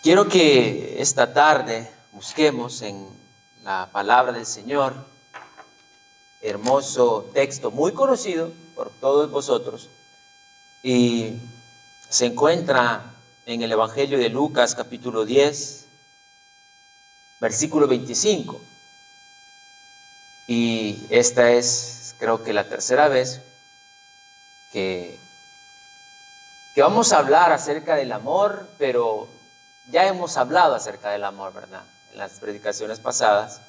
Quiero que esta tarde busquemos en la palabra del Señor, hermoso texto muy conocido por todos vosotros, y se encuentra en el Evangelio de Lucas, capítulo 10, versículo 25. Y esta es, creo que la tercera vez que vamos a hablar acerca del amor, pero ya hemos hablado acerca del amor, ¿verdad? En las predicaciones pasadas,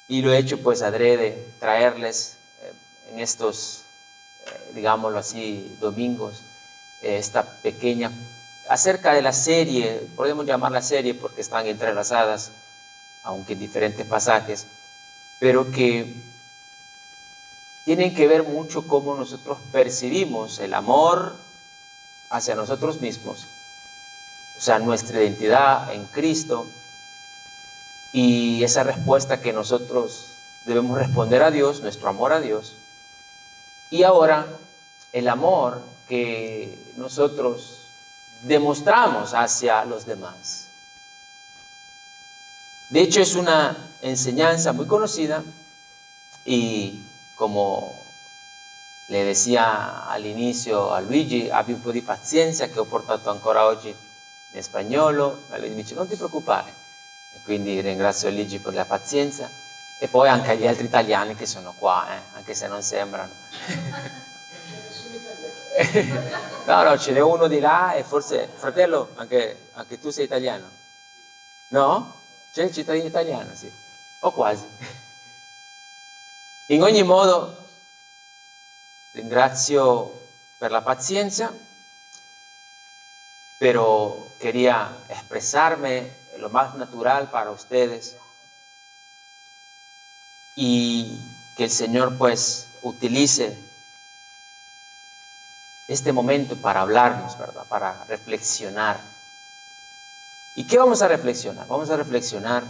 y lo he hecho pues adrede traerles en estos, digámoslo así, domingos, esta pequeña, acerca de la serie, podemos llamarla serie porque están entrelazadas, aunque en diferentes pasajes, pero que tienen que ver mucho cómo nosotros percibimos el amor hacia nosotros mismos, o sea, nuestra identidad en Cristo, y esa respuesta que nosotros debemos responder a Dios, nuestro amor a Dios, y ahora el amor que nosotros demostramos hacia los demás. De hecho, es una enseñanza muy conocida y, como le decía al inicio a Luigi, abbi un po' di pazienza che ho portato ancora oggi in spagnolo, ma lui mi dice non ti preoccupare, e quindi ringrazio Luigi per la pazienza e poi anche agli altri italiani che sono qua, anche se non sembrano. No, ce n'è uno di là e forse, fratello, anche tu sei italiano? No? C'è il cittadino italiano, sì, o quasi. In ogni modo, ringrazio per la paciencia, pero quería expresarme lo más natural para ustedes y que el Señor pues utilice este momento para hablarnos, ¿verdad? Para reflexionar. ¿Y qué vamos a reflexionar? Vamos a reflexionar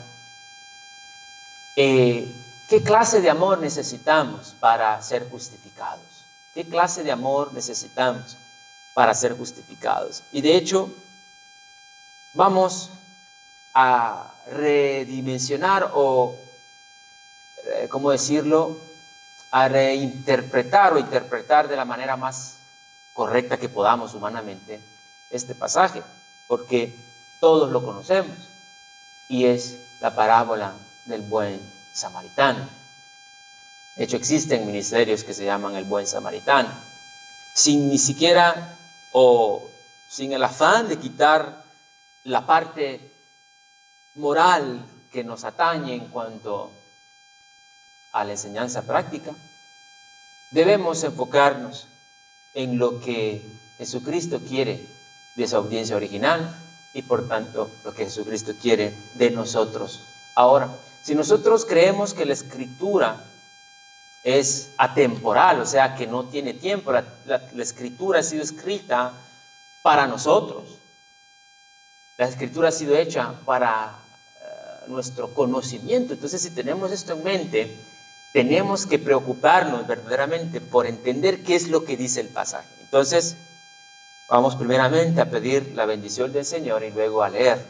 qué clase de amor necesitamos para ser justificados. ¿Qué clase de amor necesitamos para ser justificados? Y de hecho, vamos a redimensionar o, ¿cómo decirlo? A reinterpretar o interpretar de la manera más correcta que podamos humanamente este pasaje, porque todos lo conocemos y es la parábola del buen samaritano. De hecho, existen ministerios que se llaman el buen samaritano, sin ni siquiera o sin el afán de quitar la parte moral que nos atañe en cuanto a la enseñanza práctica. Debemos enfocarnos en lo que Jesucristo quiere de su audiencia original y por tanto lo que Jesucristo quiere de nosotros. Ahora, si nosotros creemos que la Escritura es atemporal, o sea que no tiene tiempo, la Escritura ha sido escrita para nosotros, la Escritura ha sido hecha para nuestro conocimiento. Entonces, si tenemos esto en mente, tenemos que preocuparnos verdaderamente por entender qué es lo que dice el pasaje. Entonces, vamos primeramente a pedir la bendición del Señor y luego a leer.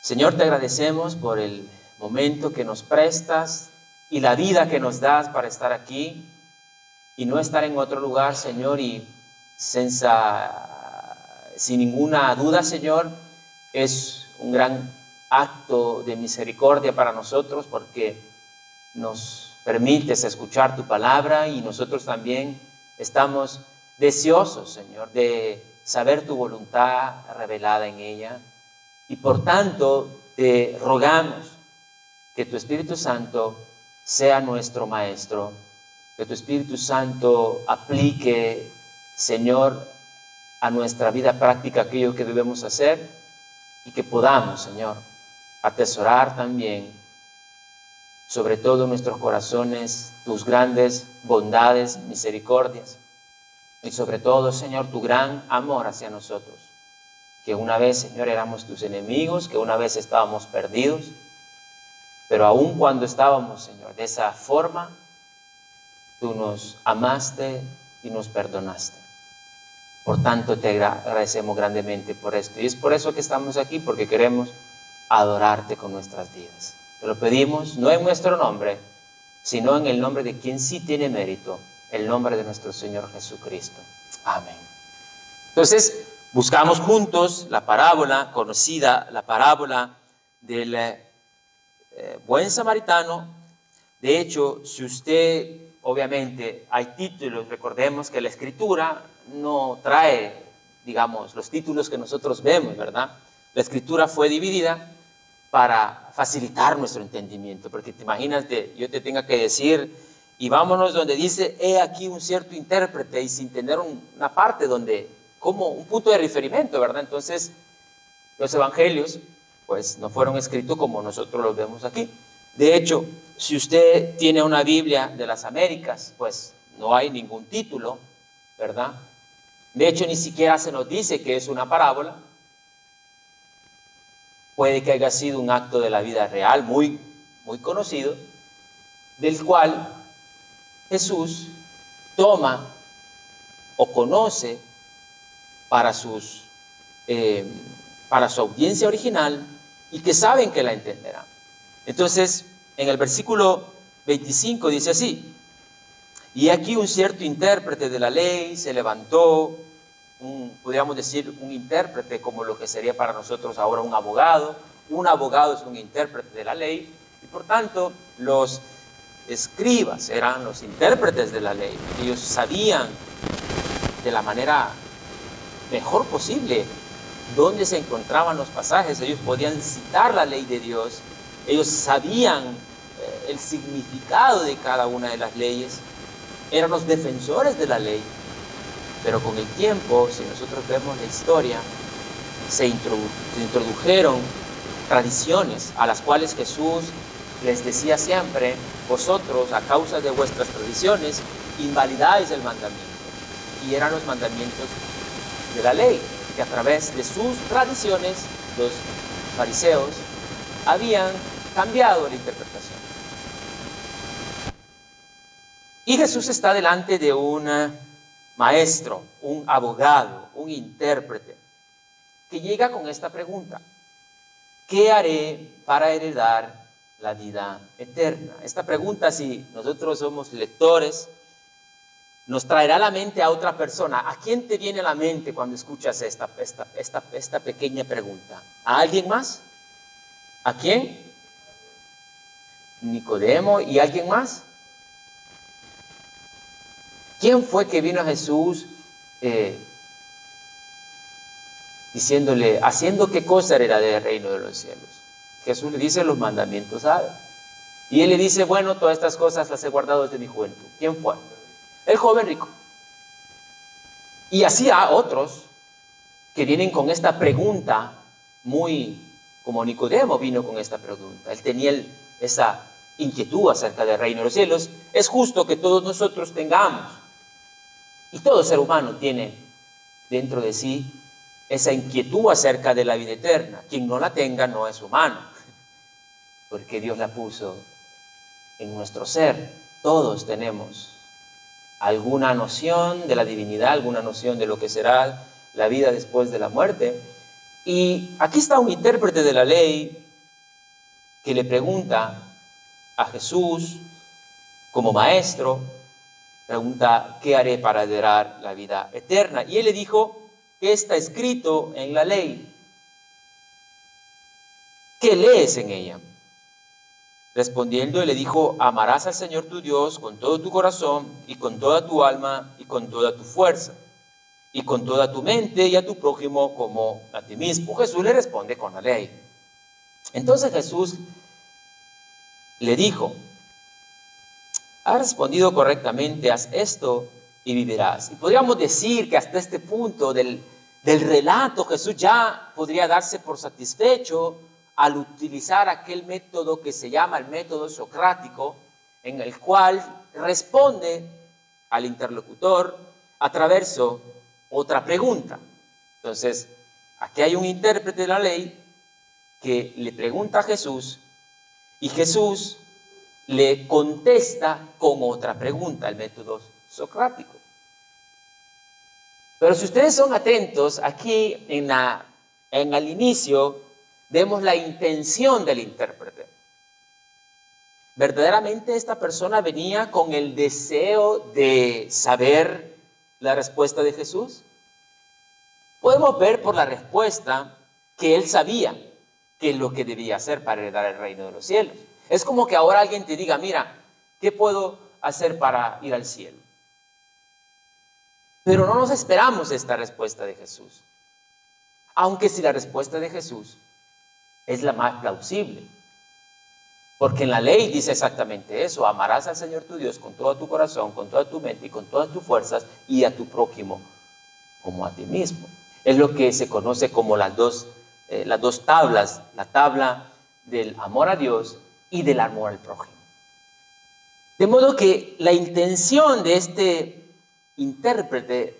Señor, te agradecemos por el momento que nos prestas y la vida que nos das para estar aquí y no estar en otro lugar, Señor, y sin ninguna duda, Señor, es un gran acto de misericordia para nosotros porque nos permites escuchar tu palabra y nosotros también estamos deseosos, Señor, de saber tu voluntad revelada en ella. Y por tanto, te rogamos que tu Espíritu Santo sea nuestro Maestro, que tu Espíritu Santo aplique, Señor, a nuestra vida práctica aquello que debemos hacer y que podamos, Señor, atesorar también, sobre todo en nuestros corazones, tus grandes bondades, misericordias y sobre todo, Señor, tu gran amor hacia nosotros. Que una vez, Señor, éramos tus enemigos, que una vez estábamos perdidos, pero aun cuando estábamos, Señor, de esa forma, tú nos amaste y nos perdonaste. Por tanto, te agradecemos grandemente por esto. Y es por eso que estamos aquí, porque queremos adorarte con nuestras vidas. Te lo pedimos, no en nuestro nombre, sino en el nombre de quien sí tiene mérito, el nombre de nuestro Señor Jesucristo. Amén. Entonces, buscamos juntos la parábola conocida, la parábola del buen samaritano. De hecho, si usted, obviamente, hay títulos, recordemos que la Escritura no trae, digamos, los títulos que nosotros vemos, ¿verdad? La Escritura fue dividida para facilitar nuestro entendimiento, porque te imaginas que yo te tenga que decir, y vámonos donde dice, he aquí un cierto intérprete, y sin tener una parte donde, como un punto de referimiento, ¿verdad? Entonces, los evangelios, pues, no fueron escritos como nosotros los vemos aquí. De hecho, si usted tiene una Biblia de las Américas, pues, no hay ningún título, ¿verdad? De hecho, ni siquiera se nos dice que es una parábola. Puede que haya sido un acto de la vida real muy conocido, del cual Jesús toma o conoce para su audiencia original y que saben que la entenderán. Entonces, en el versículo 25 dice así: y aquí un cierto intérprete de la ley se levantó, podríamos decir un intérprete como lo que sería para nosotros ahora un abogado. Un abogado es un intérprete de la ley y por tanto los escribas eran los intérpretes de la ley. Ellos sabían de la manera mejor posible dónde se encontraban los pasajes. Ellos podían citar la ley de Dios. Ellos sabían el significado de cada una de las leyes. Eran los defensores de la ley. Pero con el tiempo, si nosotros vemos la historia, se introdujeron tradiciones a las cuales Jesús les decía siempre: vosotros, a causa de vuestras tradiciones, invalidáis el mandamiento. Y eran los mandamientos de la ley, que a través de sus tradiciones, los fariseos habían cambiado la interpretación. Y Jesús está delante de un maestro, un abogado, un intérprete, que llega con esta pregunta: ¿qué haré para heredar la vida eterna? Esta pregunta, si nosotros somos lectores, nos traerá a la mente a otra persona. ¿A quién te viene a la mente cuando escuchas esta pequeña pregunta? ¿A alguien más? ¿A quién? Nicodemo. ¿Y alguien más? ¿Quién fue que vino a Jesús diciéndole, haciendo qué cosa heredaré el reino de los cielos? Jesús le dice, los mandamientos sabes. Y él le dice, bueno, todas estas cosas las he guardado desde mi juventud. ¿Quién fue? El joven rico. Y así a otros que vienen con esta pregunta, muy como Nicodemo vino con esta pregunta. Él tenía esa inquietud acerca del reino de los cielos. Es justo que todos nosotros tengamos, y todo ser humano tiene dentro de sí esa inquietud acerca de la vida eterna. Quien no la tenga no es humano, porque Dios la puso en nuestro ser. Todos tenemos alguna noción de la divinidad, alguna noción de lo que será la vida después de la muerte. Y aquí está un intérprete de la ley que le pregunta a Jesús como maestro, pregunta, ¿qué haré para heredar la vida eterna? Y él le dijo, ¿qué está escrito en la ley? ¿Qué lees en ella? Respondiendo, le dijo, amarás al Señor tu Dios con todo tu corazón y con toda tu alma y con toda tu fuerza y con toda tu mente y a tu prójimo como a ti mismo. Jesús le responde con la ley. Entonces Jesús le dijo, has respondido correctamente, haz esto y vivirás. Y podríamos decir que hasta este punto del relato Jesús ya podría darse por satisfecho al utilizar aquel método que se llama el método socrático, en el cual responde al interlocutor a través de otra pregunta. Entonces, aquí hay un intérprete de la ley que le pregunta a Jesús y Jesús le contesta con otra pregunta, el método socrático. Pero si ustedes son atentos, aquí en el inicio vemos la intención del intérprete. Verdaderamente esta persona venía con el deseo de saber la respuesta de Jesús. Podemos ver por la respuesta que él sabía qué es lo que debía hacer para heredar el reino de los cielos. Es como que ahora alguien te diga, mira, ¿qué puedo hacer para ir al cielo? Pero no nos esperamos esta respuesta de Jesús. Aunque si la respuesta de Jesús es la más plausible. Porque en la ley dice exactamente eso. Amarás al Señor tu Dios con todo tu corazón, con toda tu mente y con todas tus fuerzas, y a tu prójimo como a ti mismo. Es lo que se conoce como las dos tablas. La tabla del amor a Dios y del amor al prójimo. De modo que la intención de este intérprete,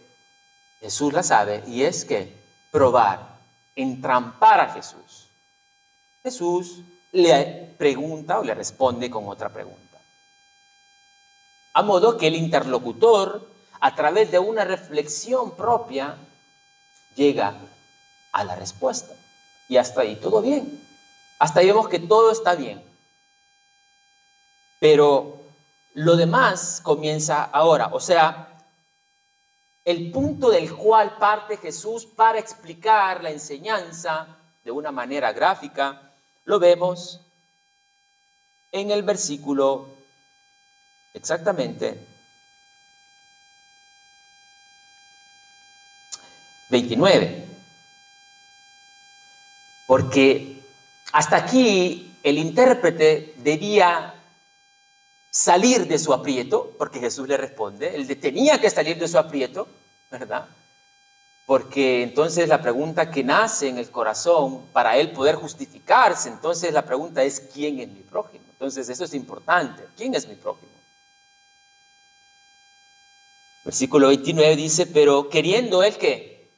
Jesús la sabe, y es que probar, entrampar a Jesús. Jesús le pregunta o le responde con otra pregunta. A modo que el interlocutor, a través de una reflexión propia, llega a la respuesta. Y hasta ahí todo bien. Hasta ahí vemos que todo está bien. Pero lo demás comienza ahora. O sea, el punto del cual parte Jesús para explicar la enseñanza de una manera gráfica, lo vemos en el versículo exactamente 29. Porque hasta aquí el intérprete debía salir de su aprieto, porque Jesús le responde, él tenía que salir de su aprieto, ¿verdad? Porque entonces la pregunta que nace en el corazón, para él poder justificarse, entonces la pregunta es, ¿quién es mi prójimo? Entonces eso es importante, ¿quién es mi prójimo? Versículo 29 dice, pero queriendo él ¿qué?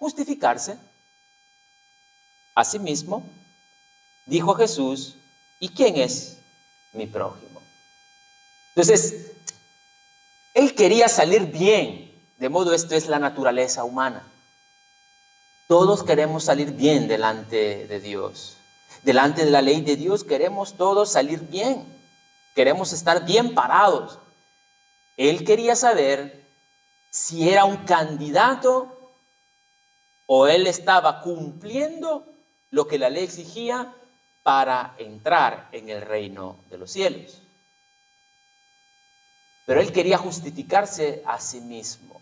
Justificarse a sí mismo, dijo Jesús, ¿y quién es mi prójimo? Entonces, él quería salir bien, de modo esto es la naturaleza humana. Todos queremos salir bien delante de Dios. Delante de la ley de Dios queremos todos salir bien. Queremos estar bien parados. Él quería saber si era un candidato o él estaba cumpliendo lo que la ley exigía para entrar en el reino de los cielos. Pero él quería justificarse a sí mismo,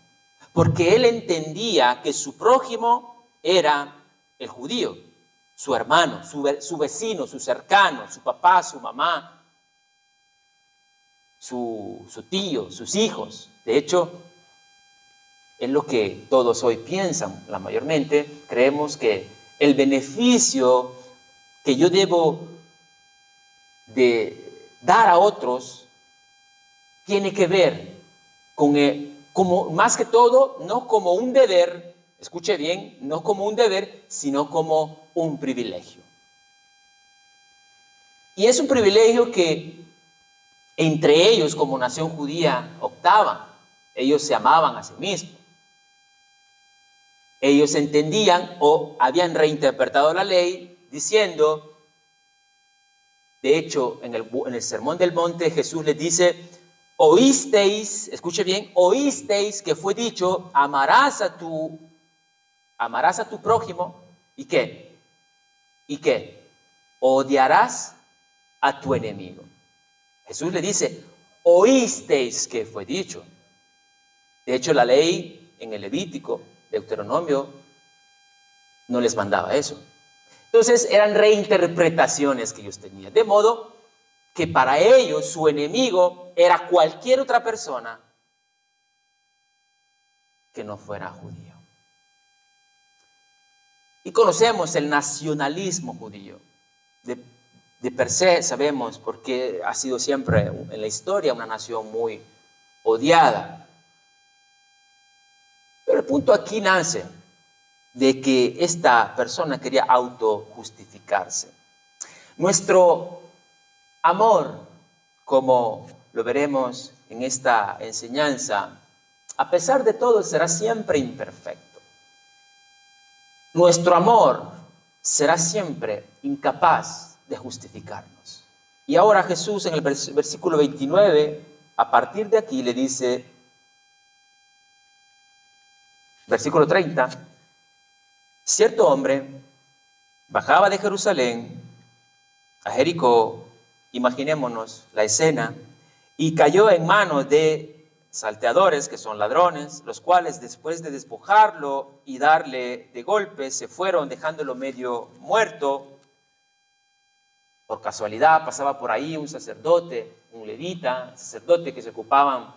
porque él entendía que su prójimo era el judío, su hermano, su vecino, su cercano, su papá, su mamá, su tío, sus hijos. De hecho, es lo que todos hoy piensan, la mayormente creemos que el beneficio que yo debo de dar a otros tiene que ver con, como más que todo, no como un deber, escuche bien, no como un deber, sino como un privilegio. Y es un privilegio que entre ellos, como nación judía, optaban. Ellos se amaban a sí mismos. Ellos entendían o habían reinterpretado la ley diciendo, de hecho, en el Sermón del Monte, Jesús les dice, oísteis, escuche bien, oísteis que fue dicho, amarás a tu prójimo, ¿y qué? ¿Y qué? Odiarás a tu enemigo. Jesús le dice, oísteis que fue dicho. De hecho, la ley en el Levítico, Deuteronomio, no les mandaba eso. Entonces, eran reinterpretaciones que ellos tenían. De modo que para ellos su enemigo era cualquier otra persona que no fuera judío. Y conocemos el nacionalismo judío. De per se sabemos porque ha sido siempre en la historia una nación muy odiada. Pero el punto aquí nace de que esta persona quería autojustificarse. Nuestro amor, como lo veremos en esta enseñanza, a pesar de todo, será siempre imperfecto. Nuestro amor será siempre incapaz de justificarnos. Y ahora Jesús en el versículo 29, a partir de aquí le dice, versículo 30, cierto hombre bajaba de Jerusalén a Jericó, imaginémonos la escena, y cayó en manos de salteadores, que son ladrones, los cuales después de despojarlo y darle de golpes, se fueron dejándolo medio muerto. Por casualidad pasaba por ahí un sacerdote, un levita, sacerdote que se ocupaban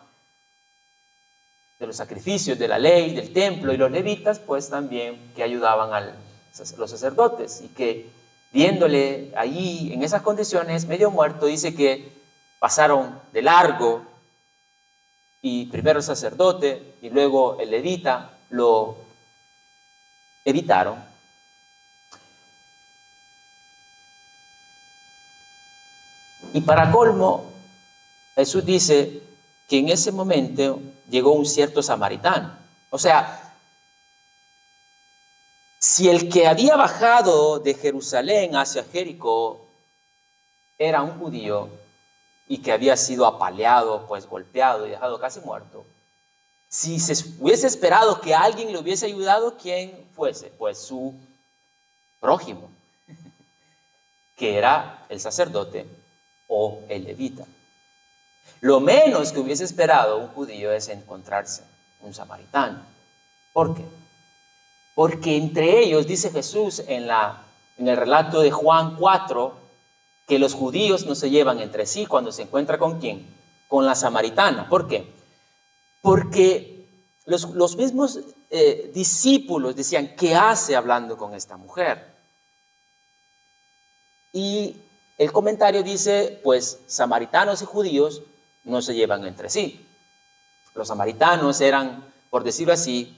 de los sacrificios de la ley, del templo, y los levitas pues también que ayudaban a los sacerdotes, y que viéndole allí en esas condiciones medio muerto, dice que pasaron de largo, y primero el sacerdote y luego el levita lo evitaron. Y para colmo, Jesús dice que en ese momento llegó un cierto samaritano. O sea, si el que había bajado de Jerusalén hacia Jericó era un judío y que había sido apaleado, pues golpeado y dejado casi muerto, si se hubiese esperado que alguien le hubiese ayudado, ¿quién fuese? Pues su prójimo, que era el sacerdote o el levita. Lo menos que hubiese esperado un judío es encontrarse un samaritano. ¿Por qué? Porque entre ellos, dice Jesús en el relato de Juan 4, que los judíos no se llevan entre sí cuando se encuentra ¿con quién? Con la samaritana. ¿Por qué? Porque los mismos discípulos decían, ¿qué hace hablando con esta mujer? Y el comentario dice, pues samaritanos y judíos no se llevan entre sí. Los samaritanos eran, por decirlo así,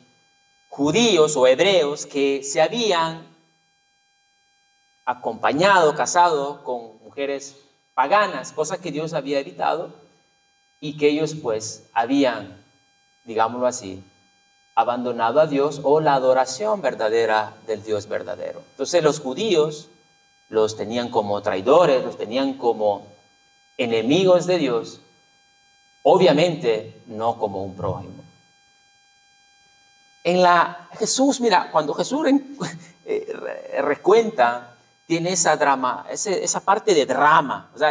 judíos o hebreos que se habían acompañado, casado con mujeres paganas, cosa que Dios había evitado, y que ellos pues habían, digámoslo así, abandonado a Dios o la adoración verdadera del Dios verdadero. Entonces los judíos los tenían como traidores, los tenían como enemigos de Dios, obviamente no como un prójimo. Jesús, mira, cuando Jesús recuenta, tiene esa parte de drama. O sea,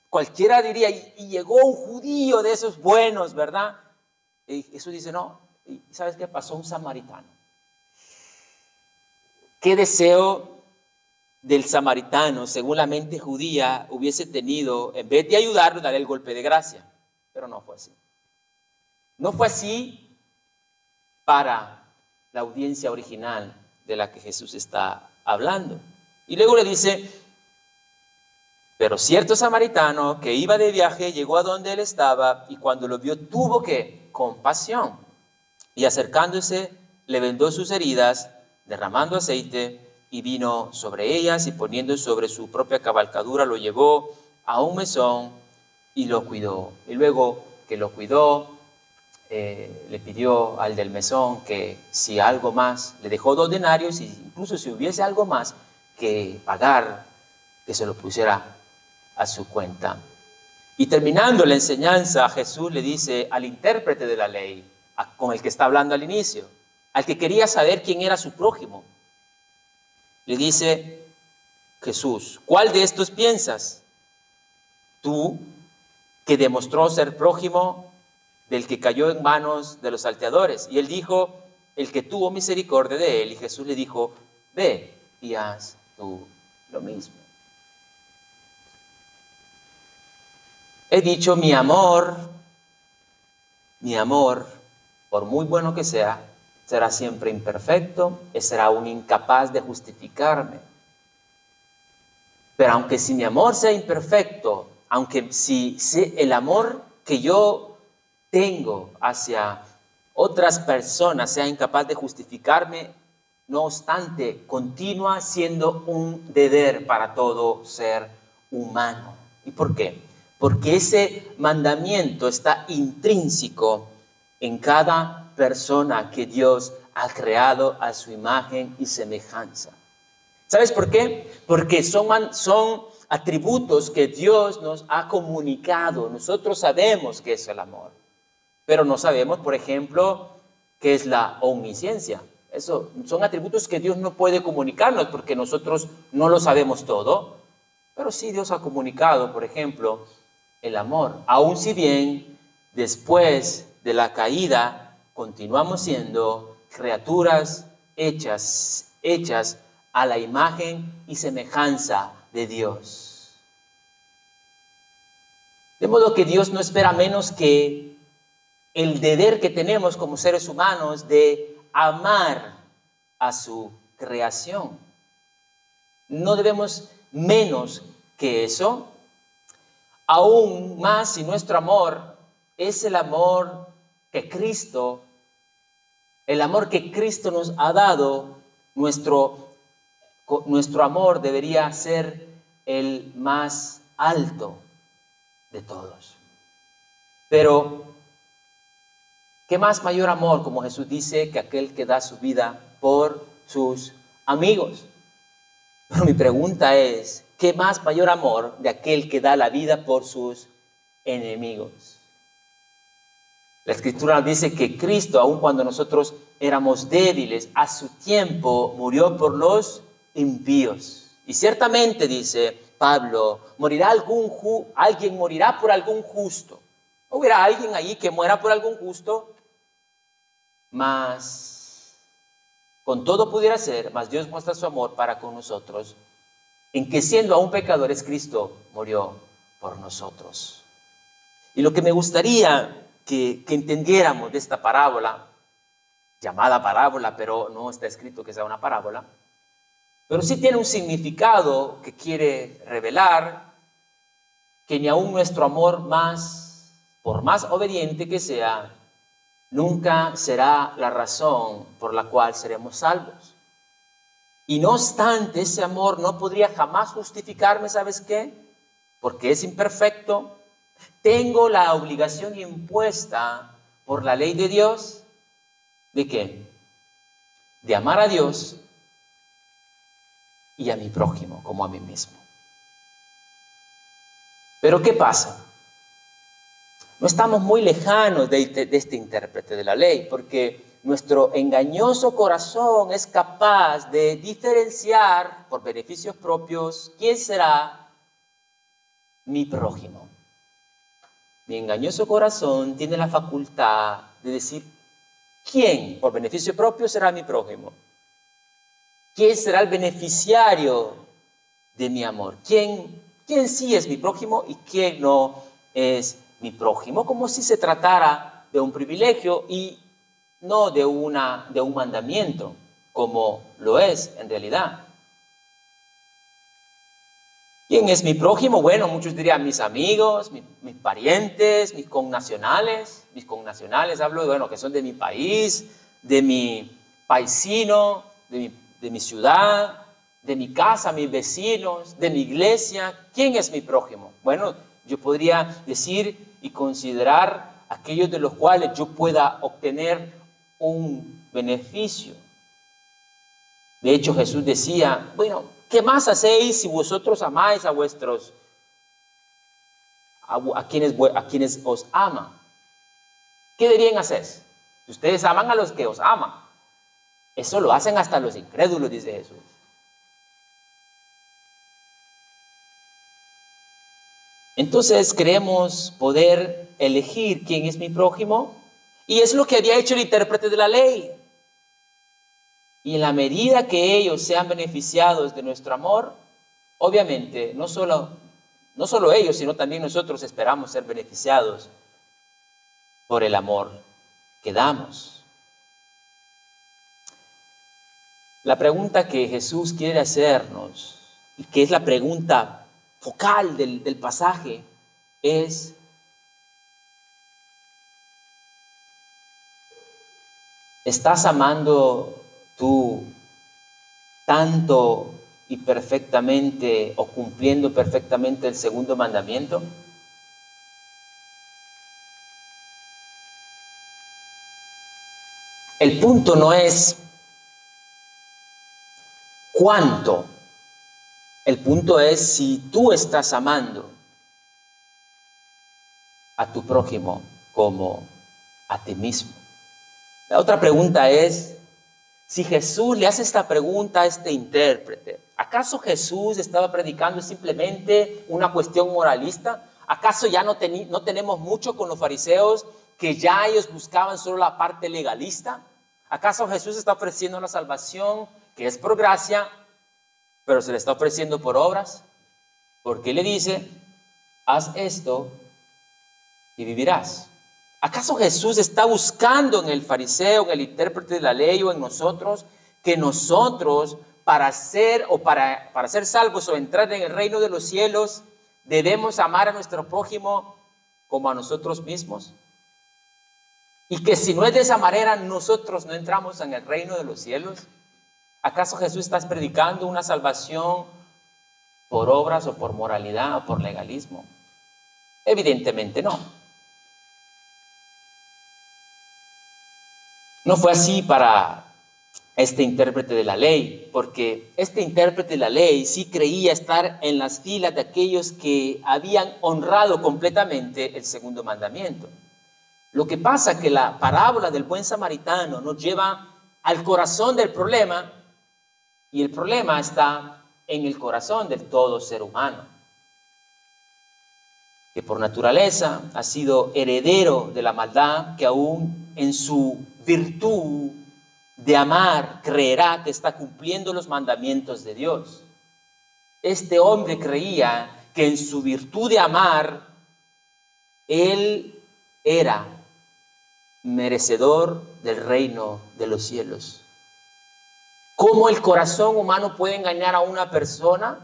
cualquiera diría, y llegó un judío de esos buenos, ¿verdad? Y Jesús dice, no, ¿y sabes qué pasó? Un samaritano. ¿Qué deseo del samaritano, según la mente judía, hubiese tenido, en vez de ayudarlo, darle el golpe de gracia? Pero no fue así. No fue así para la audiencia original de la que Jesús está hablando. Y luego le dice, pero cierto samaritano que iba de viaje llegó a donde él estaba, y cuando lo vio tuvo ¿qué? Compasión, y acercándose le vendó sus heridas, derramando aceite y vino sobre ellas, y poniendo sobre su propia cabalgadura lo llevó a un mesón y lo cuidó. Y luego que lo cuidó, le pidió al del mesón que si algo más, le dejó 2 denarios, y incluso si hubiese algo más que pagar, que se lo pusiera a su cuenta. Y terminando la enseñanza, Jesús le dice al intérprete de la ley, con el que está hablando al inicio, al que quería saber quién era su prójimo, le dice Jesús, ¿cuál de estos piensas? Tú, que demostró ser prójimo del que cayó en manos de los salteadores. Y él dijo, el que tuvo misericordia de él. Y Jesús le dijo, ve y haz tú lo mismo. He dicho, mi amor, por muy bueno que sea, será siempre imperfecto y será aún incapaz de justificarme. Pero aunque si mi amor sea imperfecto, aunque si el amor que yo tengo hacia otras personas sea incapaz de justificarme, no obstante, continúa siendo un deber para todo ser humano. ¿Y por qué? Porque ese mandamiento está intrínseco en cada persona que Dios ha creado a su imagen y semejanza. ¿Sabes por qué? Porque son atributos que Dios nos ha comunicado. Nosotros sabemos qué es el amor, pero no sabemos, por ejemplo, qué es la omnisciencia. Eso son atributos que Dios no puede comunicarnos porque nosotros no lo sabemos todo, pero sí Dios ha comunicado, por ejemplo, el amor. Aun si bien después de la caída continuamos siendo criaturas hechas a la imagen y semejanza de Dios. De modo que Dios no espera menos que el deber que tenemos como seres humanos de amar a su creación. No debemos menos que eso. Aún más si nuestro amor es el amor que Cristo nos ha dado, nuestro amor debería ser el más alto de todos. Pero, ¿qué más mayor amor, como Jesús dice, que aquel que da su vida por sus amigos? Pero mi pregunta es, ¿qué más mayor amor de aquel que da la vida por sus enemigos? La Escritura nos dice que Cristo, aun cuando nosotros éramos débiles, a su tiempo murió por los impíos. Y ciertamente, dice Pablo, alguien morirá por algún justo. ¿Hubiera alguien allí que muera por algún justo? Mas, con todo pudiera ser, mas Dios muestra su amor para con nosotros, en que siendo aún pecadores, Cristo murió por nosotros. Y lo que me gustaría que entendiéramos de esta parábola, llamada parábola, pero no está escrito que sea una parábola, pero sí tiene un significado que quiere revelar que ni aún nuestro amor por más obediente que sea, nunca será la razón por la cual seremos salvos. Y no obstante, ese amor no podría jamás justificarme, ¿sabes qué? Porque es imperfecto. Tengo la obligación impuesta por la ley de Dios, ¿de qué? De amar a Dios y a mi prójimo como a mí mismo. Pero ¿qué pasa? No estamos muy lejanos de este intérprete de la ley, porque nuestro engañoso corazón es capaz de diferenciar por beneficios propios quién será mi prójimo. Mi engañoso corazón tiene la facultad de decir quién por beneficio propio será mi prójimo. ¿Quién será el beneficiario de mi amor? ¿Quién sí es mi prójimo y quién no es mi prójimo? Como si se tratara de un privilegio y no de un mandamiento, como lo es en realidad. ¿Quién es mi prójimo? Bueno, muchos dirían mis amigos, mis parientes, mis connacionales. Mis connacionales hablo de, bueno, que son de mi país, de mi paisino, de mi ciudad, de mi casa, mis vecinos, de mi iglesia. ¿Quién es mi prójimo? Bueno, yo podría decir y considerar aquellos de los cuales yo pueda obtener un beneficio. De hecho, Jesús decía, bueno, ¿qué más hacéis si vosotros amáis a quienes os aman? ¿Qué deberían hacer? Si ustedes aman a los que os aman, eso lo hacen hasta los incrédulos, dice Jesús. Entonces creemos poder elegir quién es mi prójimo, y es lo que había hecho el intérprete de la ley. Y en la medida que ellos sean beneficiados de nuestro amor, obviamente, no solo ellos, sino también nosotros esperamos ser beneficiados por el amor que damos. La pregunta que Jesús quiere hacernos, y que es la pregunta focal del pasaje, es: ¿estás amando tú tanto y perfectamente, o cumpliendo perfectamente el segundo mandamiento? El punto no es cuánto, el punto es si tú estás amando a tu prójimo como a ti mismo. La otra pregunta es, si Jesús le hace esta pregunta a este intérprete, ¿acaso Jesús estaba predicando simplemente una cuestión moralista? ¿Acaso ya no tenemos mucho con los fariseos, que ya ellos buscaban solo la parte legalista? ¿Acaso Jesús está ofreciendo la salvación que es por gracia, pero se le está ofreciendo por obras? Porque le dice, haz esto y vivirás. ¿Acaso Jesús está buscando en el fariseo, en el intérprete de la ley o en nosotros, que nosotros para ser salvos o entrar en el reino de los cielos debemos amar a nuestro prójimo como a nosotros mismos? Y que si no es de esa manera, nosotros no entramos en el reino de los cielos. ¿Acaso Jesús está predicando una salvación por obras o por moralidad o por legalismo? Evidentemente no. No fue así para este intérprete de la ley, porque este intérprete de la ley sí creía estar en las filas de aquellos que habían honrado completamente el segundo mandamiento. Lo que pasa es que la parábola del buen samaritano nos lleva al corazón del problema, y el problema está en el corazón del todo ser humano, que por naturaleza ha sido heredero de la maldad, que aún en su virtud de amar creerá que está cumpliendo los mandamientos de Dios. Este hombre creía que en su virtud de amar él era merecedor del reino de los cielos. ¿Cómo el corazón humano puede engañar a una persona?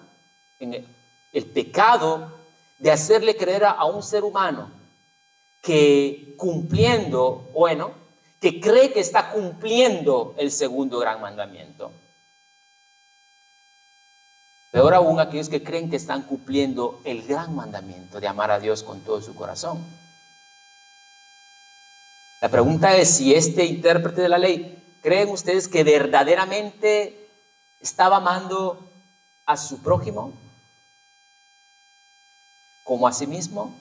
En el pecado de hacerle creer a un ser humano que cumpliendo, que cree que está cumpliendo el segundo gran mandamiento. Peor aún, aquellos que creen que están cumpliendo el gran mandamiento de amar a Dios con todo su corazón. La pregunta es si este intérprete de la ley, ¿creen ustedes que verdaderamente estaba amando a su prójimo como a sí mismo?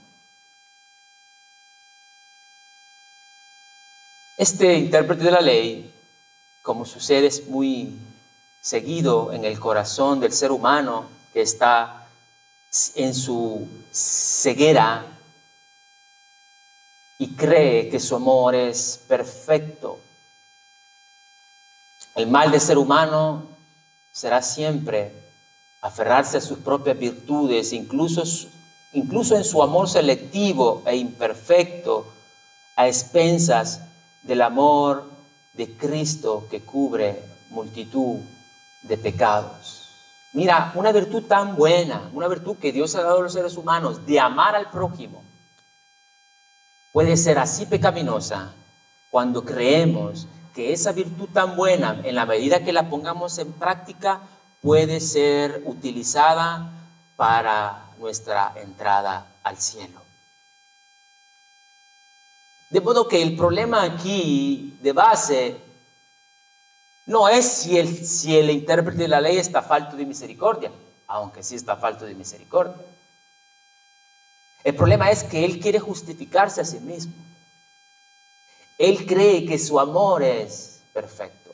Este intérprete de la ley, como sucede muy seguido en el corazón del ser humano que está en su ceguera y cree que su amor es perfecto, el mal del ser humano será siempre aferrarse a sus propias virtudes, incluso en su amor selectivo e imperfecto, a expensas del amor de Cristo que cubre multitud de pecados. Mira, una virtud tan buena, una virtud que Dios ha dado a los seres humanos, de amar al prójimo, puede ser así pecaminosa cuando creemos que esa virtud tan buena, en la medida que la pongamos en práctica, puede ser utilizada para nuestra entrada al cielo. De modo que el problema aquí de base no es si el intérprete de la ley está falto de misericordia, aunque sí está falto de misericordia. El problema es que él quiere justificarse a sí mismo. Él cree que su amor es perfecto.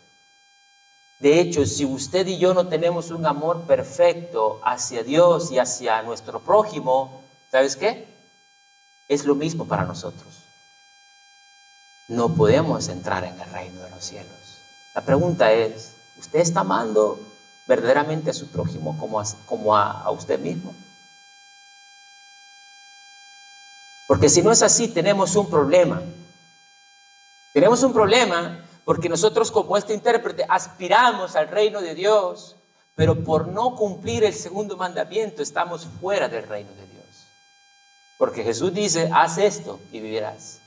De hecho, si usted y yo no tenemos un amor perfecto hacia Dios y hacia nuestro prójimo, ¿sabes qué? Es lo mismo para nosotros. No podemos entrar en el reino de los cielos. La pregunta es, ¿usted está amando verdaderamente a su prójimo como a usted mismo? Porque si no es así, tenemos un problema. Tenemos un problema porque nosotros, como este intérprete, aspiramos al reino de Dios, pero por no cumplir el segundo mandamiento estamos fuera del reino de Dios. Porque Jesús dice, haz esto y vivirás.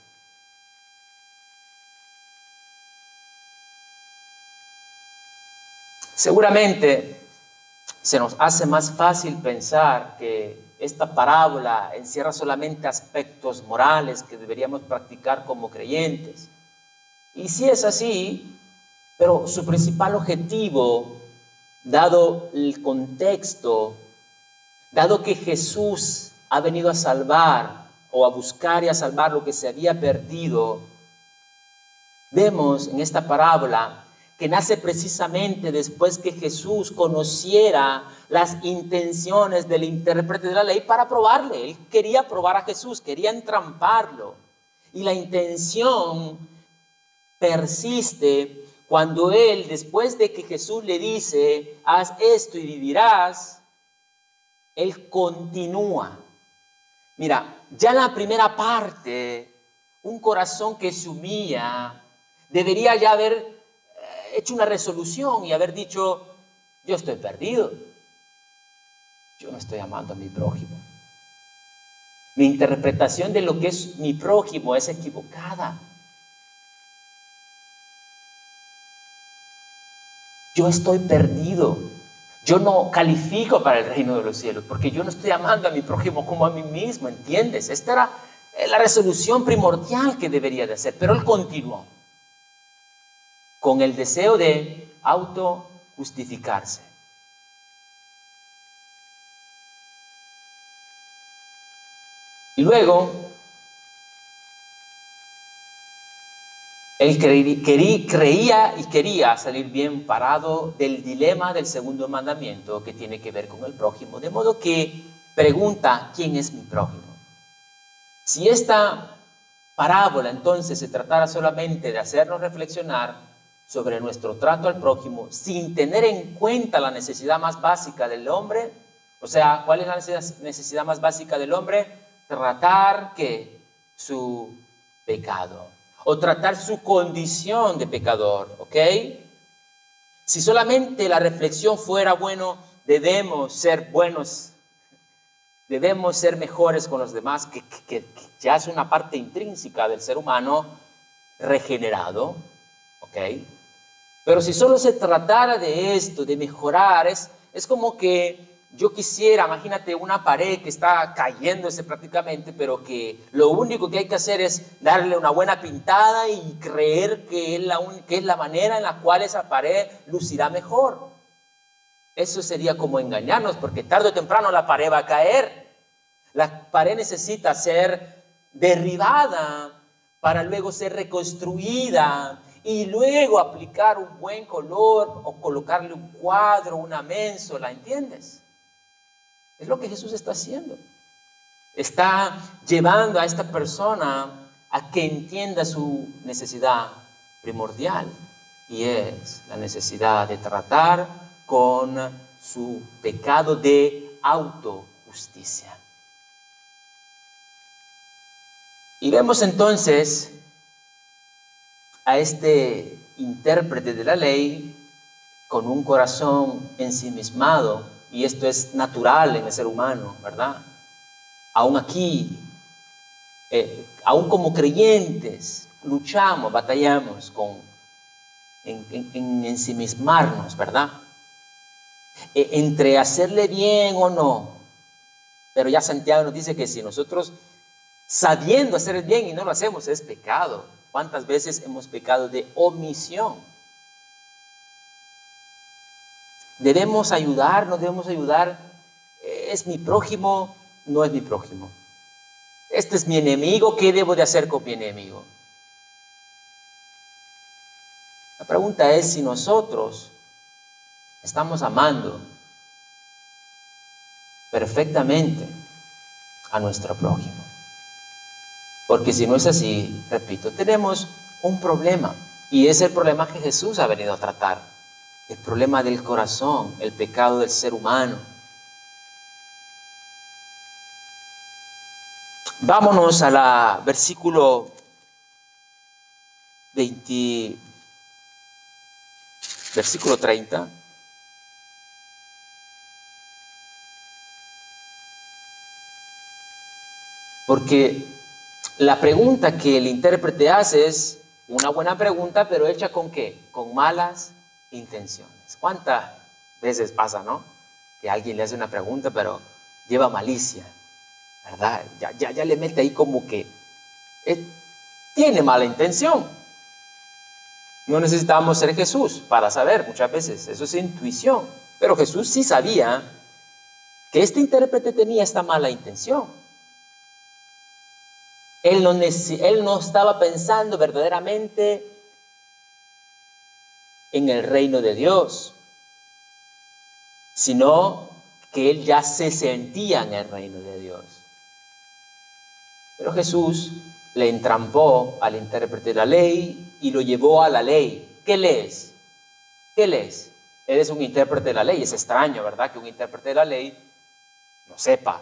Seguramente se nos hace más fácil pensar que esta parábola encierra solamente aspectos morales que deberíamos practicar como creyentes. Y sí es así, pero su principal objetivo, dado el contexto, dado que Jesús ha venido a salvar o a buscar y a salvar lo que se había perdido, vemos en esta parábola que nace precisamente después que Jesús conociera las intenciones del intérprete de la ley para probarle. Él quería probar a Jesús, quería entramparlo. Y la intención persiste cuando él, después de que Jesús le dice, haz esto y vivirás, él continúa. Mira, ya en la primera parte, un corazón que se humilla debería ya haber hecho una resolución y haber dicho, yo estoy perdido, yo no estoy amando a mi prójimo. Mi interpretación de lo que es mi prójimo es equivocada. Yo estoy perdido. Yo no califico para el reino de los cielos porque yo no estoy amando a mi prójimo como a mí mismo, ¿entiendes? Esta era la resolución primordial que debería de hacer, pero él continuó con el deseo de autojustificarse. Y luego, él creía y quería salir bien parado del dilema del segundo mandamiento que tiene que ver con el prójimo. De modo que pregunta, ¿quién es mi prójimo? Si esta parábola entonces se tratara solamente de hacernos reflexionar sobre nuestro trato al prójimo sin tener en cuenta la necesidad más básica del hombre, o sea, ¿cuál es la necesidad más básica del hombre? Tratar que su pecado o tratar su condición de pecador, ¿ok? Si solamente la reflexión fuera, bueno, debemos ser buenos, debemos ser mejores con los demás, que ya es una parte intrínseca del ser humano regenerado, ¿ok? Pero si solo se tratara de esto, de mejorar, es como que yo quisiera, imagínate una pared que está cayéndose prácticamente, pero que lo único que hay que hacer es darle una buena pintada y creer que es la manera en la cual esa pared lucirá mejor. Eso sería como engañarnos, porque tarde o temprano la pared va a caer. La pared necesita ser derribada para luego ser reconstruida y luego aplicar un buen color o colocarle un cuadro, una ménsola, ¿entiendes? Es lo que Jesús está haciendo. Está llevando a esta persona a que entienda su necesidad primordial y es la necesidad de tratar con su pecado de autojusticia. Y vemos entonces a este intérprete de la ley con un corazón ensimismado. Y esto es natural en el ser humano, ¿verdad? Aún aquí, aún como creyentes, luchamos, batallamos en ensimismarnos, ¿verdad? Entre hacerle bien o no. Pero ya Santiago nos dice que si nosotros sabiendo hacer el bien y no lo hacemos, es pecado. ¿Cuántas veces hemos pecado de omisión? Debemos ayudar, no debemos ayudar. ¿Es mi prójimo? No es mi prójimo. Este es mi enemigo, ¿qué debo de hacer con mi enemigo? La pregunta es si nosotros estamos amando perfectamente a nuestro prójimo. Porque si no es así, repito, tenemos un problema. Y es el problema que Jesús ha venido a tratar. El problema del corazón, el pecado del ser humano. Vámonos a la versículo 30. Porque la pregunta que el intérprete hace es una buena pregunta, pero hecha ¿con qué? Con malas intenciones. ¿Cuántas veces pasa, no? Que alguien le hace una pregunta, pero lleva malicia, ¿verdad? Ya le mete ahí como que tiene mala intención. No necesitamos ser Jesús para saber muchas veces, eso es intuición. Pero Jesús sí sabía que este intérprete tenía esta mala intención. Él no estaba pensando verdaderamente en el reino de Dios, sino que él ya se sentía en el reino de Dios. Pero Jesús le entrampó al intérprete de la ley y lo llevó a la ley. ¿Qué lees? ¿Qué lees? Eres un intérprete de la ley. Es extraño, ¿verdad? Que un intérprete de la ley no sepa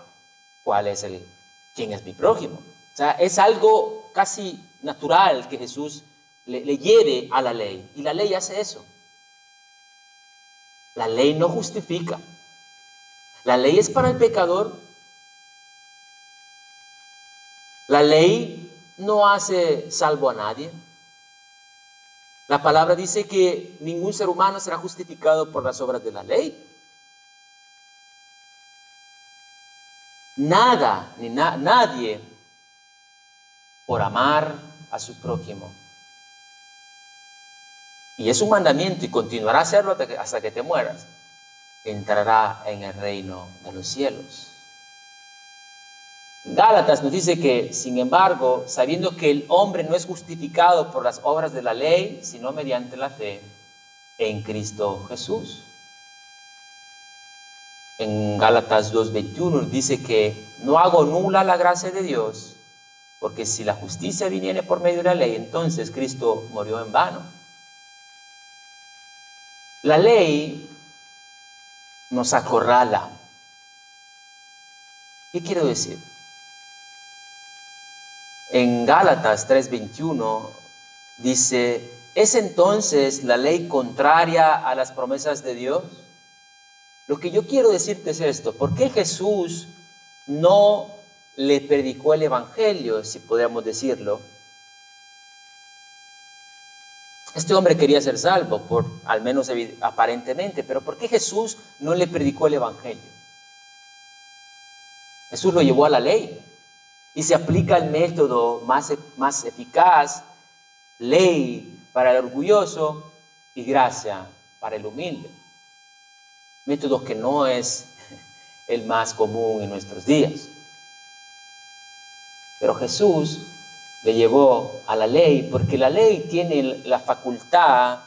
quién es mi prójimo. O sea, es algo casi natural que Jesús le lleve a la ley. Y la ley hace eso. La ley no justifica. La ley es para el pecador. La ley no hace salvo a nadie. La palabra dice que ningún ser humano será justificado por las obras de la ley. Nada, ni nadie, por amar a su prójimo. Y es un mandamiento y continuará a hacerlo hasta que te mueras. Entrará en el reino de los cielos. Gálatas nos dice que, sin embargo, sabiendo que el hombre no es justificado por las obras de la ley, sino mediante la fe en Cristo Jesús. En Gálatas 2:21 dice que no hago nula la gracia de Dios, porque si la justicia viniere por medio de la ley, entonces Cristo murió en vano. La ley nos acorrala. ¿Qué quiero decir? En Gálatas 3:21 dice, ¿es entonces la ley contraria a las promesas de Dios? Lo que yo quiero decirte es esto: ¿por qué Jesús no le predicó el evangelio, si podemos decirlo? Este hombre quería ser salvo, al menos aparentemente, pero ¿por qué Jesús no le predicó el evangelio? Jesús lo llevó a la ley y se aplica el método más eficaz: ley para el orgulloso y gracia para el humilde. Método que no es el más común en nuestros días. Pero Jesús le llevó a la ley porque la ley tiene la facultad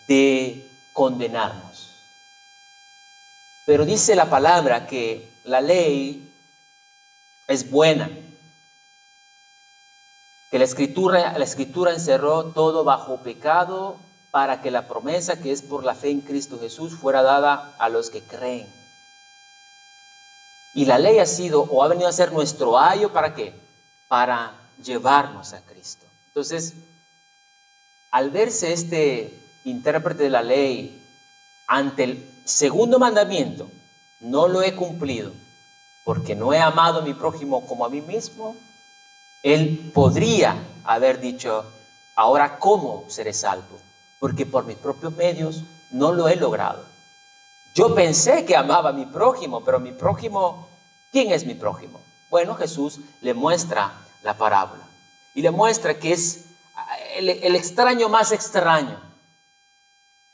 de condenarnos. Pero dice la palabra que la ley es buena, que la escritura encerró todo bajo pecado para que la promesa que es por la fe en Cristo Jesús fuera dada a los que creen. Y la ley ha sido o ha venido a ser nuestro ayo, ¿para qué? Para llevarnos a Cristo. Entonces, al verse este intérprete de la ley ante el segundo mandamiento, no lo he cumplido porque no he amado a mi prójimo como a mí mismo, él podría haber dicho, ahora ¿cómo seré salvo? Porque por mis propios medios no lo he logrado. Yo pensé que amaba a mi prójimo, pero mi prójimo, ¿quién es mi prójimo? Bueno, Jesús le muestra la parábola y le muestra que es el extraño más extraño,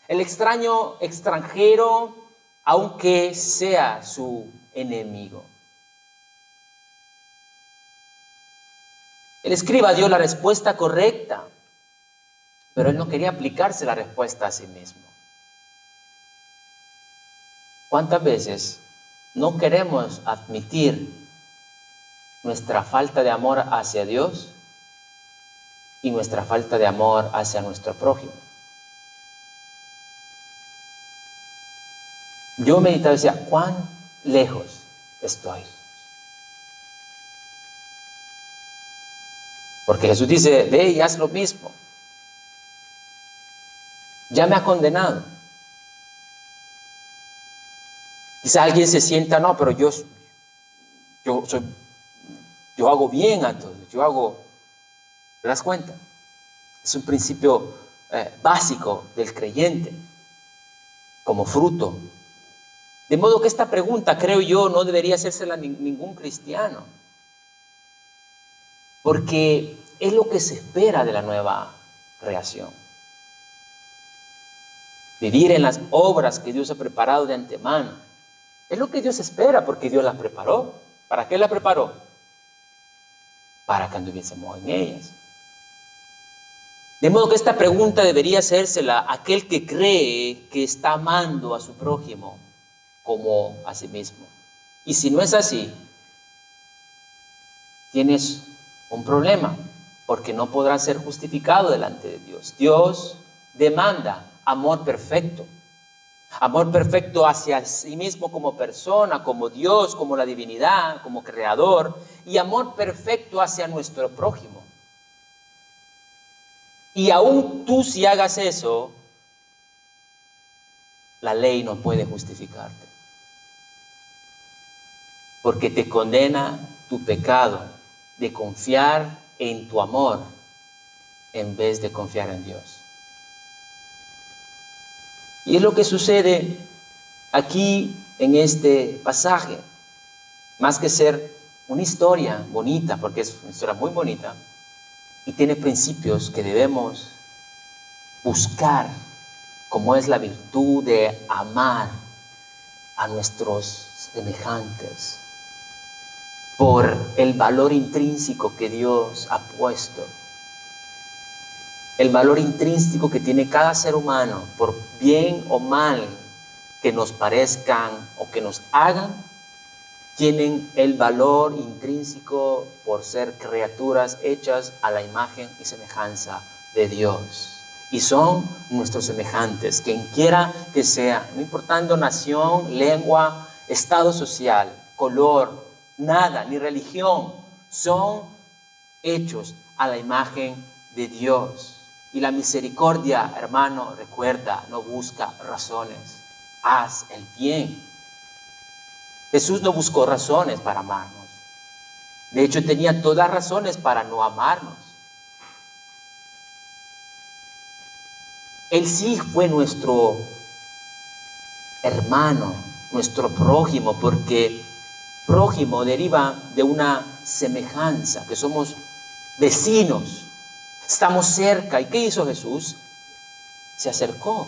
el extraño extranjero, aunque sea su enemigo. El escriba dio la respuesta correcta, pero él no quería aplicarse la respuesta a sí mismo. ¿Cuántas veces no queremos admitir nuestra falta de amor hacia Dios y nuestra falta de amor hacia nuestro prójimo? Yo meditaba y decía, ¿cuán lejos estoy? Porque Jesús dice, ve y haz lo mismo. Ya me ha condenado. Quizá alguien se sienta, no, pero yo hago bien a todos, ¿te das cuenta? Es un principio básico del creyente, como fruto. De modo que esta pregunta, creo yo, no debería hacérsela ningún cristiano, porque es lo que se espera de la nueva creación. vivir en las obras que Dios ha preparado de antemano. Es lo que Dios espera, porque Dios las preparó. ¿Para qué las preparó? Para que anduviésemos en ellas. De modo que esta pregunta debería hacérsela aquel que cree que está amando a su prójimo como a sí mismo. Y si no es así, tienes un problema, porque no podrás ser justificado delante de Dios. Dios demanda amor perfecto. Amor perfecto hacia sí mismo como persona, como Dios, como la divinidad, como creador. Y amor perfecto hacia nuestro prójimo. Y aún tú, si hagas eso, la ley no puede justificarte. Porque te condena tu pecado de confiar en tu amor en vez de confiar en Dios. Y es lo que sucede aquí en este pasaje. Más que ser una historia bonita, porque es una historia muy bonita, y tiene principios que debemos buscar, como es la virtud de amar a nuestros semejantes por el valor intrínseco que Dios ha puesto. El valor intrínseco que tiene cada ser humano, por bien o mal que nos parezcan o que nos hagan, tienen el valor intrínseco por ser criaturas hechas a la imagen y semejanza de Dios. Y son nuestros semejantes, quien quiera que sea, no importando nación, lengua, estado social, color, nada, ni religión, son hechos a la imagen de Dios. Y la misericordia, hermano, recuerda, no busca razones, haz el bien. Jesús no buscó razones para amarnos. De hecho, tenía todas razones para no amarnos. Él sí fue nuestro hermano, nuestro prójimo, porque prójimo deriva de una semejanza, que somos vecinos, estamos cerca. ¿Y qué hizo Jesús? Se acercó.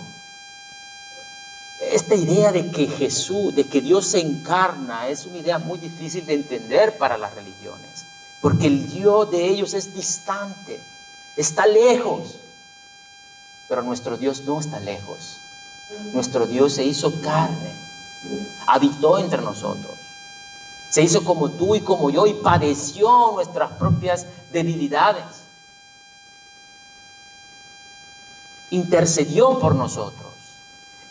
Esta idea de que Jesús, de que Dios se encarna, es una idea muy difícil de entender para las religiones, porque el Dios de ellos es distante, está lejos. Pero nuestro Dios no está lejos. Nuestro Dios se hizo carne, habitó entre nosotros, se hizo como tú y como yo y padeció nuestras propias debilidades. Intercedió por nosotros,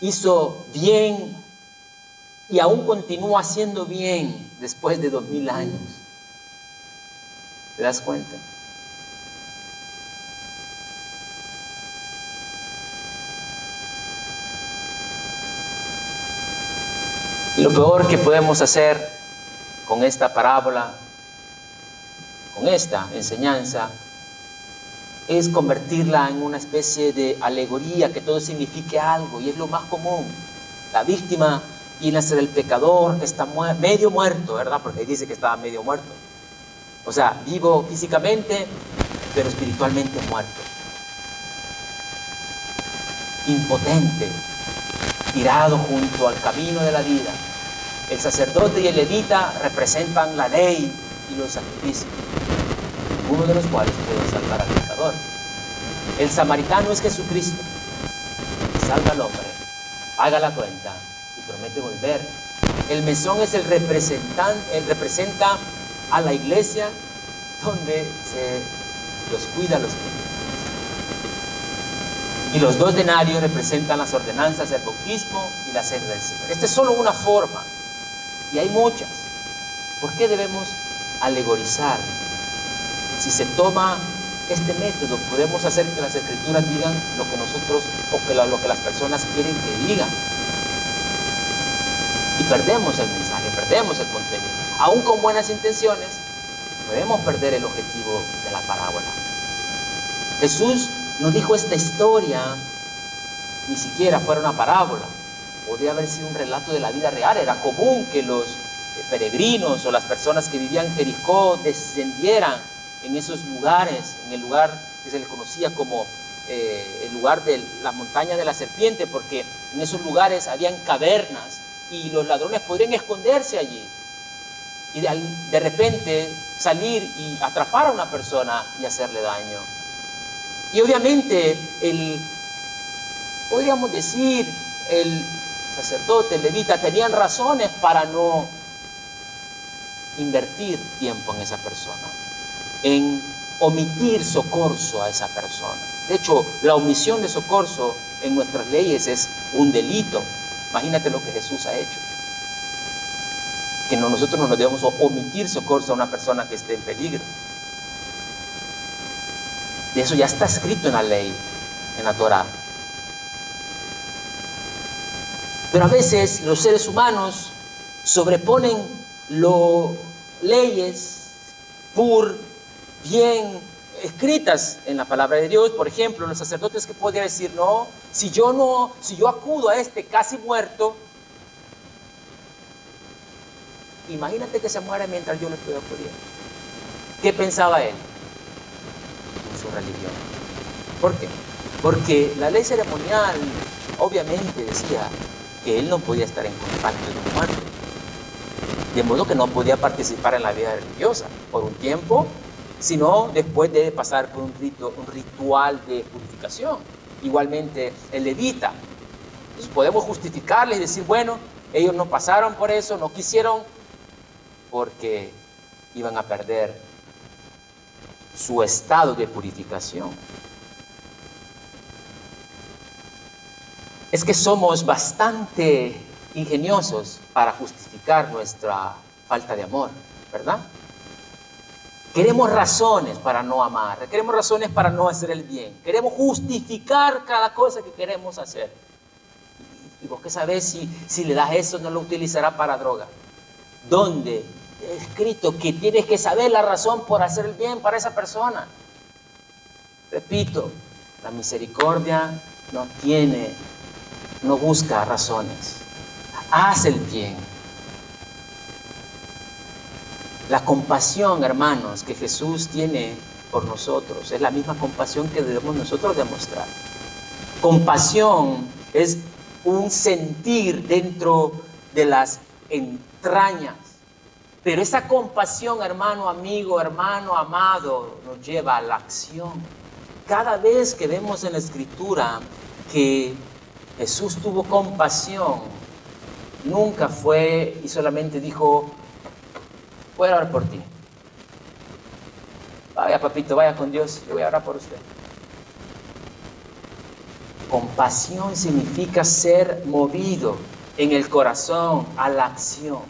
hizo bien y aún continúa haciendo bien después de 2000 años. ¿Te das cuenta? Y lo peor que podemos hacer con esta parábola, con esta enseñanza, es convertirla en una especie de alegoría, que todo signifique algo, y es lo más común. La víctima viene a ser el pecador que está medio muerto, ¿verdad? Porque ahí dice que estaba medio muerto. O sea, vivo físicamente, pero espiritualmente muerto. Impotente, tirado junto al camino de la vida. El sacerdote y el levita representan la ley y los sacrificios, uno de los cuales puede salvar al pecador. El samaritano es Jesucristo, que salva al hombre, paga la cuenta y promete volver. El mesón es representa a la iglesia, donde se los cuida a los creyentes. Y los 2 denarios representan las ordenanzas del bautismo y la cena del Señor. Esta es solo una forma, y hay muchas. ¿Por qué debemos alegorizar? Si se toma este método, podemos hacer que las escrituras digan lo que nosotros, o lo que las personas quieren que digan. Y perdemos el mensaje, perdemos el contenido. Aún con buenas intenciones, podemos perder el objetivo de la parábola. Jesús no dijo esta historia, ni siquiera fuera una parábola. Podría haber sido un relato de la vida real. Era común que los peregrinos o las personas que vivían en Jericó descendieran en esos lugares, en el lugar que se les conocía como el lugar de la montaña de la serpiente, porque en esos lugares habían cavernas y los ladrones podrían esconderse allí y de repente salir y atrapar a una persona y hacerle daño. Y obviamente podríamos decir, el sacerdote, el levita, tenían razones para no invertir tiempo en esa persona, en omitir socorso a esa persona. De hecho, la omisión de socorso en nuestras leyes es un delito. Imagínate lo que Jesús ha hecho. Que nosotros no nos debemos omitir socorso a una persona que esté en peligro. Y eso ya está escrito en la ley, en la Torá. Pero a veces los seres humanos sobreponen leyes por bien escritas en la palabra de Dios. Por ejemplo, los sacerdotes que podrían decir, no, si yo acudo a este casi muerto, imagínate que se muere mientras yo le estoy acudiendo. ¿Qué pensaba él? En su religión. ¿Por qué? Porque la ley ceremonial obviamente decía que él no podía estar en contacto de un muerto, de modo que no podía participar en la vida religiosa por un tiempo, sino después de pasar por un ritual de purificación. Igualmente el levita. Entonces podemos justificarles y decir, bueno, ellos no pasaron por eso, no quisieron, porque iban a perder su estado de purificación. Es que somos bastante ingeniosos para justificar nuestra falta de amor, ¿verdad? Queremos razones para no amar, queremos razones para no hacer el bien, queremos justificar cada cosa que queremos hacer. ¿Y vos qué sabés si le das eso no lo utilizará para droga? ¿Dónde es escrito que tienes que saber la razón por hacer el bien para esa persona? Repito, la misericordia no busca razones. Haz el bien. La compasión, hermanos, que Jesús tiene por nosotros es la misma compasión que debemos nosotros demostrar. Compasión es un sentir dentro de las entrañas. Pero esa compasión, hermano, amigo, hermano, amado, nos lleva a la acción. Cada vez que vemos en la Escritura que Jesús tuvo compasión, nunca fue y solamente dijo, voy a orar por ti. Vaya, papito, vaya con Dios, yo voy a orar por usted. Compasión significa ser movido en el corazón a la acción.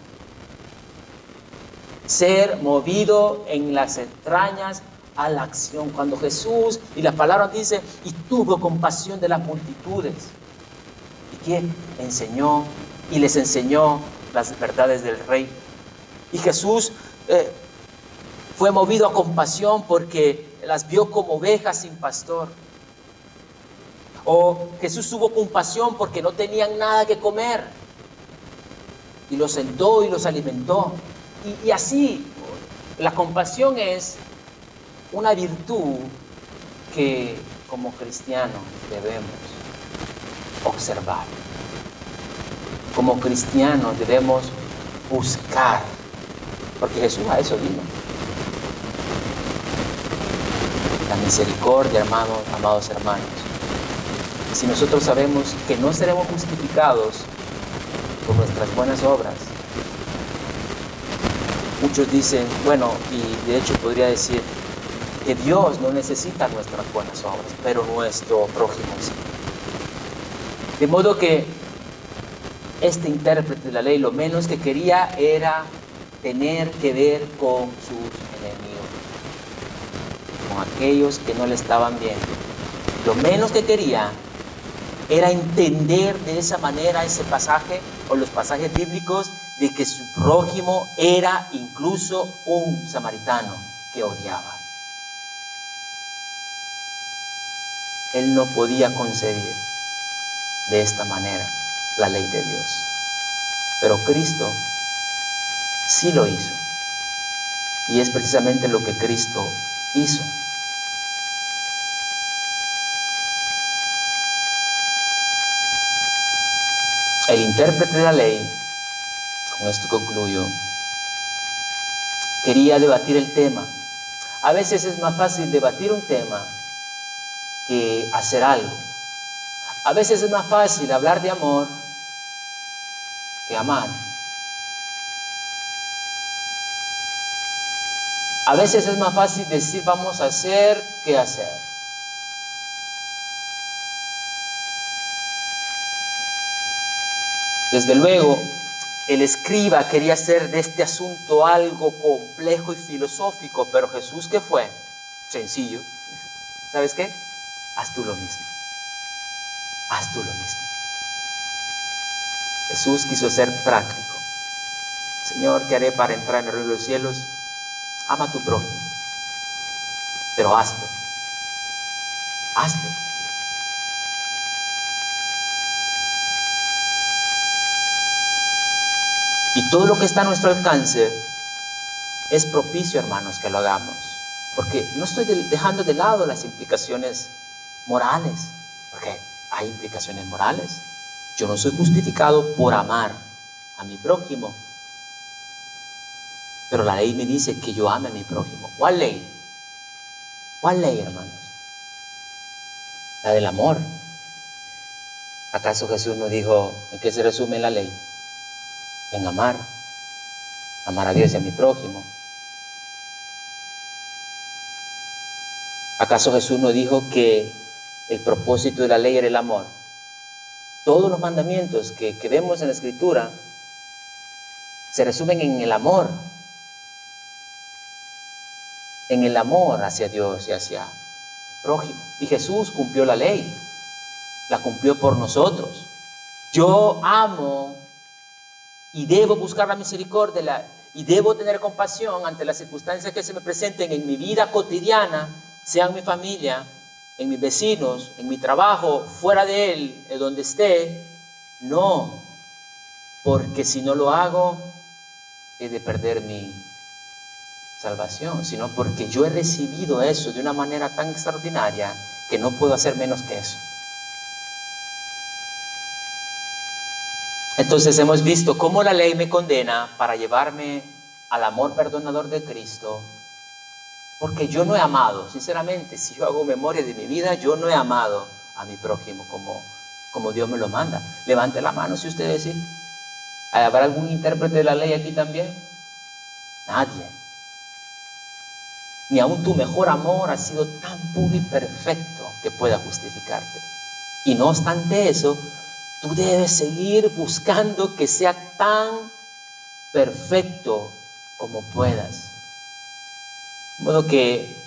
Ser movido en las entrañas a la acción. Cuando Jesús, y la palabra dice, y tuvo compasión de las multitudes. ¿Y qué? Enseñó y les enseñó las verdades del Rey. Y Jesús fue movido a compasión porque las vio como ovejas sin pastor. O Jesús tuvo compasión porque no tenían nada que comer. Y los sentó y los alimentó. Y así, la compasión es una virtud que como cristianos debemos observar. Como cristianos debemos buscar, porque Jesús a eso vino. La misericordia, hermanos, amados hermanos. Si nosotros sabemos que no seremos justificados por nuestras buenas obras, muchos dicen, bueno, y de hecho podría decir que Dios no necesita nuestras buenas obras, pero nuestro prójimo sí. De modo que este intérprete de la ley lo menos que quería era tener que ver con sus enemigos, con aquellos que no le estaban bien. Lo menos que quería era entender de esa manera ese pasaje o los pasajes bíblicos de que su prójimo era incluso un samaritano que odiaba. Él no podía concebir de esta manera la ley de Dios. Pero Cristo sí lo hizo. Y es precisamente lo que Cristo hizo. El intérprete de la ley, con esto concluyo, quería debatir el tema. A veces es más fácil debatir un tema que hacer algo. A veces es más fácil hablar de amor que amar. A veces es más fácil decir vamos a hacer que hacer. Desde luego, el escriba quería hacer de este asunto algo complejo y filosófico, pero Jesús, ¿qué fue? Sencillo. ¿Sabes qué? Haz tú lo mismo. Haz tú lo mismo. Jesús quiso ser práctico. Señor, ¿qué haré para entrar en el reino de los cielos? Ama a tu prójimo, pero hazlo. Hazlo. Y todo lo que está a nuestro alcance es propicio, hermanos, que lo hagamos. Porque no estoy dejando de lado las implicaciones morales, porque hay implicaciones morales. Yo no soy justificado por amar a mi prójimo, pero la ley me dice que yo ame a mi prójimo. ¿Cuál ley? ¿Cuál ley, hermanos? La del amor. ¿Acaso Jesús nos dijo en qué se resume la ley? En amar. Amar a Dios y a mi prójimo. ¿Acaso Jesús nos dijo que el propósito de la ley era el amor? Todos los mandamientos que vemos en la Escritura se resumen en el amor. En el amor hacia Dios y hacia el prójimo. Y Jesús cumplió la ley. La cumplió por nosotros. Yo amo y debo buscar la misericordia y debo tener compasión ante las circunstancias que se me presenten en mi vida cotidiana, sea en mi familia, en mis vecinos, en mi trabajo, fuera de él, en donde esté. No, porque si no lo hago, he de perder mi salvación, sino porque yo he recibido eso de una manera tan extraordinaria que no puedo hacer menos que eso. Entonces hemos visto cómo la ley me condena para llevarme al amor perdonador de Cristo, porque yo no he amado, sinceramente, si yo hago memoria de mi vida, yo no he amado a mi prójimo como Dios me lo manda. Levante la mano si usted dice, ¿habrá algún intérprete de la ley aquí también? Nadie. Ni aun tu mejor amor ha sido tan puro y perfecto que pueda justificarte. Y no obstante eso, tú debes seguir buscando que sea tan perfecto como puedas. De modo que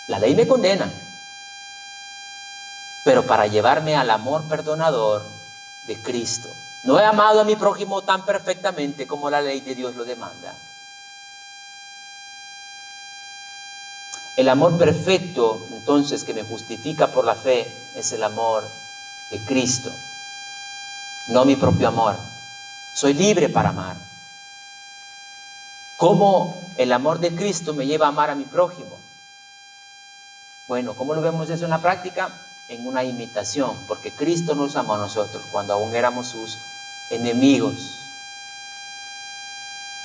la ley me condena, pero para llevarme al amor perdonador de Cristo. No he amado a mi prójimo tan perfectamente como la ley de Dios lo demanda. El amor perfecto, entonces, que me justifica por la fe, es el amor de Cristo, no mi propio amor. Soy libre para amar. ¿Cómo el amor de Cristo me lleva a amar a mi prójimo? Bueno, ¿cómo lo vemos eso en la práctica? En una imitación, porque Cristo nos amó a nosotros cuando aún éramos sus enemigos.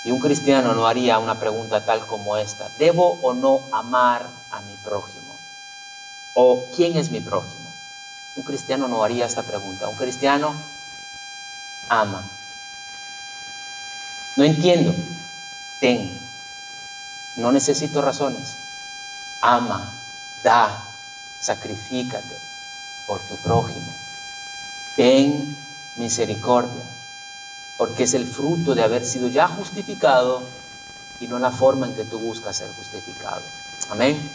Y un cristiano no haría una pregunta tal como esta: ¿debo o no amar a mi prójimo? ¿O quién es mi prójimo? Un cristiano no haría esta pregunta. Un cristiano ama. No entiendo. Ten. No necesito razones. Ama, da, sacrifícate por tu prójimo. Ten misericordia, porque es el fruto de haber sido ya justificado y no la forma en que tú buscas ser justificado. Amén.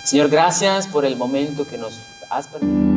Señor, gracias por el momento que nos has permitido.